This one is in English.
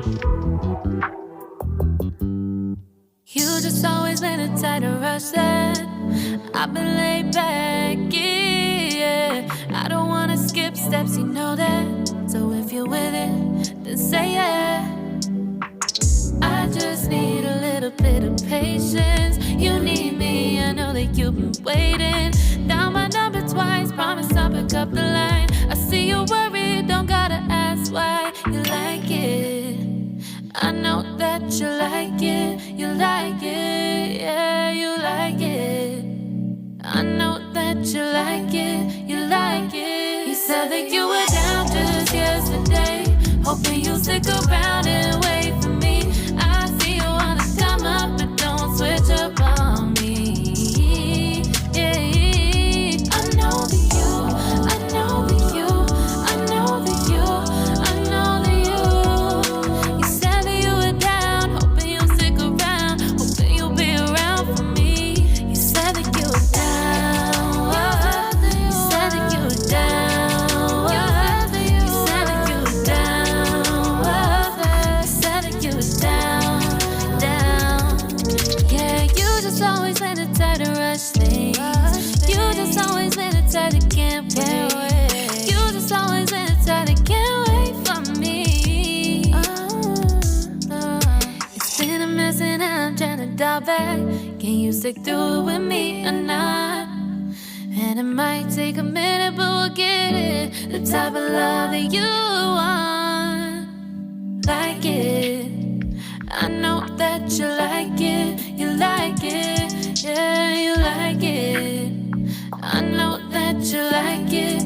You just always been a tight rush that I've been laid back, yeah. I don't wanna skip steps, you know that. So if you're with it, then say yeah. I just need a little bit of patience. You need me, I know that you've been waiting. Down my number twice, promise I'll pick up the line. I see you worried, don't gotta ask why. You like it, I know that you like it. You like it, yeah, you like it. I know that you like it, you like it. You said that you were down just yesterday, hoping you'll stick around and wait for me. I see you wanna come up, but don't switch up on me. Yeah, I know that you, I know that you, I know that you, I know that you. You said that you were down, hoping you'll stick around, hoping you'll be around for me. You said that you were down, you said that you were down, you said that you were down, you said that you were down, down. Yeah, you just always been a type to rush things. You just always been a type that can't wait. You just always been a type that can't wait for me. It's been a mess and I'm trying to dial back. Can you stick through it with me or not? And it might take a minute, but we'll get it. The type of love that you want, like it. I know that you like it, you like it, yeah, you like it. I know that you like it.